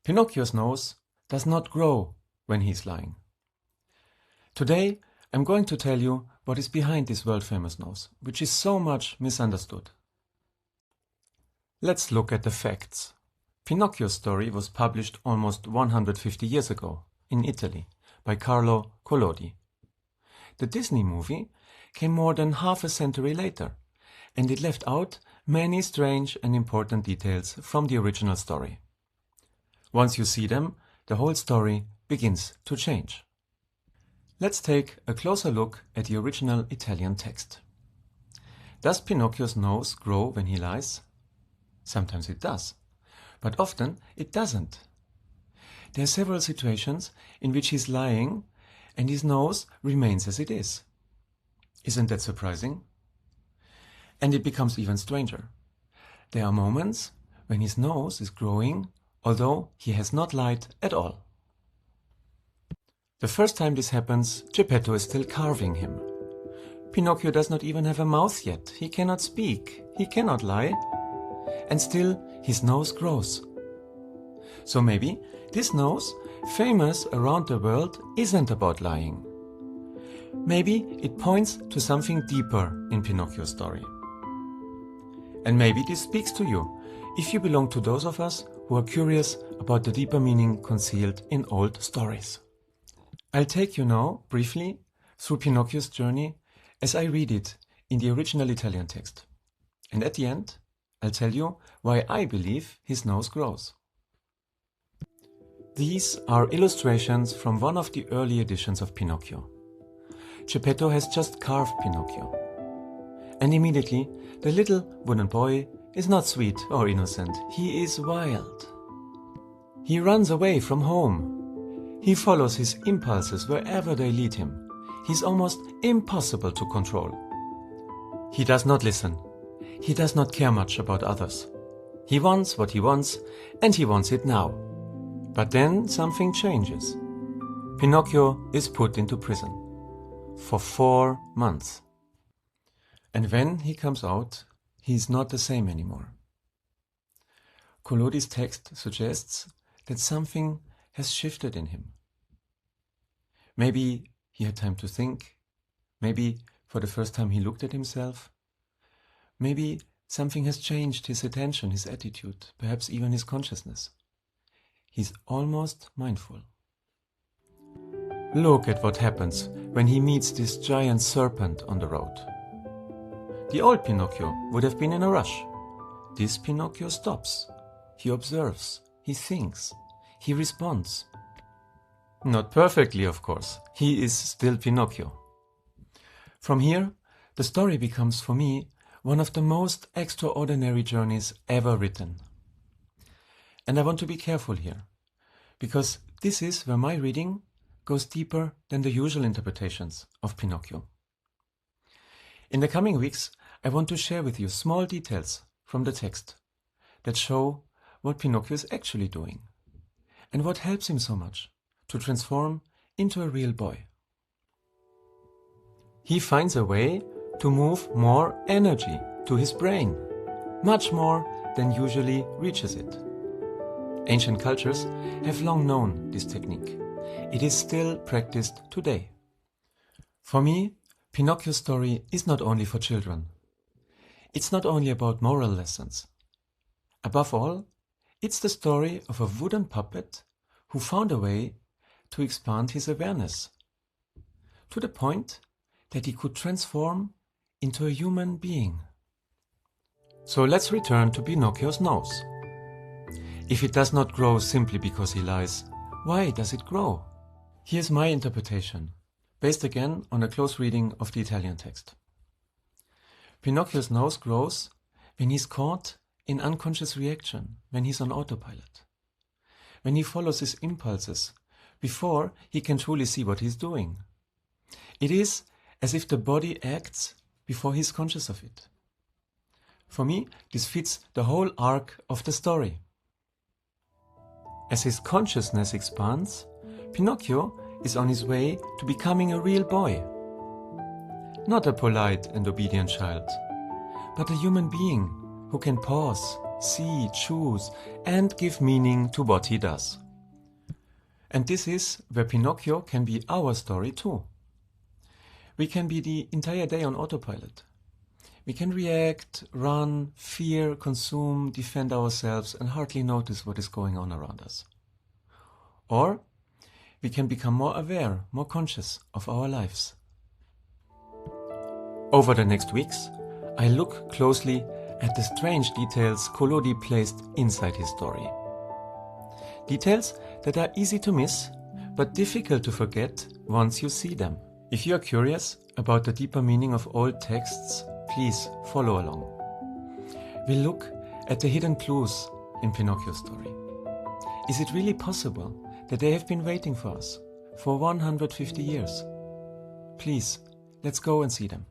Pinocchio's nose does not grow when he's lying. Today, I'm going to tell you what is behind this world-famous nose, which is so much misunderstood. Let's look at the facts. Pinocchio's story was published almost 150 years ago in Italy by Carlo Collodi. The Disney movie came more than half a century later, and it left out many strange and important details from the original story. Once you see them, the whole story begins to change. Let's take a closer look at the original Italian text. Does Pinocchio's nose grow when he lies? Sometimes it does, but often it doesn't. There are several situations in which he's lying and his nose remains as it is. Isn't that surprising? And it becomes even stranger. There are moments when his nose is growing, although he has not lied at all. The first time this happens, Geppetto is still carving him. Pinocchio does not even have a mouth yet. He cannot speak, he cannot lie, and still his nose grows. So maybe this nose, famous around the world, isn't about lying. Maybe it points to something deeper in Pinocchio's story. And maybe this speaks to you, if you belong to those of us who are curious about the deeper meaning concealed in old stories. I'll take you now, briefly, through Pinocchio's journey as I read it in the original Italian text. And at the end, I'll tell you why I believe his nose grows. These are illustrations from one of the early editions of Pinocchio. Geppetto has just carved Pinocchio. And immediately, the little wooden boy is not sweet or innocent. He is wild. He runs away from home. He follows his impulses wherever they lead him. He's almost impossible to control. He does not listen. He does not care much about others. He wants what he wants, and he wants it now. But then something changes. Pinocchio is put into prison for 4 months. And when he comes out, he is not the same anymore. Collodi's text suggests that something has shifted in him. Maybe he had time to think. Maybe for the first time he looked at himself. Maybe something has changed his attention, his attitude, perhaps even his consciousness. He's almost mindful. Look at what happens when he meets this giant serpent on the road. The old Pinocchio would have been in a rush. This Pinocchio stops. He observes. He thinks. He responds. Not perfectly, of course. He is still Pinocchio. From here, the story becomes for me one of the most extraordinary journeys ever written. And I want to be careful here, because this is where my reading goes deeper than the usual interpretations of Pinocchio. In the coming weeks, I want to share with you small details from the text that show what Pinocchio is actually doing and what helps him so much to transform into a real boy. He finds a way to move more energy to his brain, much more than usually reaches it. Ancient cultures have long known this technique. It is still practiced today. For me, Pinocchio's story is not only for children. It's not only about moral lessons. Above all, it's the story of a wooden puppet who found a way to expand his awareness to the point that he could transform into a human being. So let's return to Pinocchio's nose. If it does not grow simply because he lies, why does it grow? Here's my interpretation, based again on a close reading of the Italian text. Pinocchio's nose grows when he's caught in unconscious reaction, when he's on autopilot, when he follows his impulses before he can truly see what he's doing. It is as if the body acts before he's conscious of it. For me, this fits the whole arc of the story. As his consciousness expands, Pinocchio is on his way to becoming a real boy. Not a polite and obedient child, but a human being who can pause, see, choose, and give meaning to what he does. And this is where Pinocchio can be our story too. We can be the entire day on autopilot. We can react, run, fear, consume, defend ourselves, and hardly notice what is going on around us. Or we can become more aware, more conscious of our lives. Over the next weeks, I look closely at the strange details Collodi placed inside his story. Details that are easy to miss, but difficult to forget once you see them. If you are curious about the deeper meaning of old texts, please follow along. We look at the hidden clues in Pinocchio's story. Is it really possible that they have been waiting for us for 150 years? Please, let's go and see them.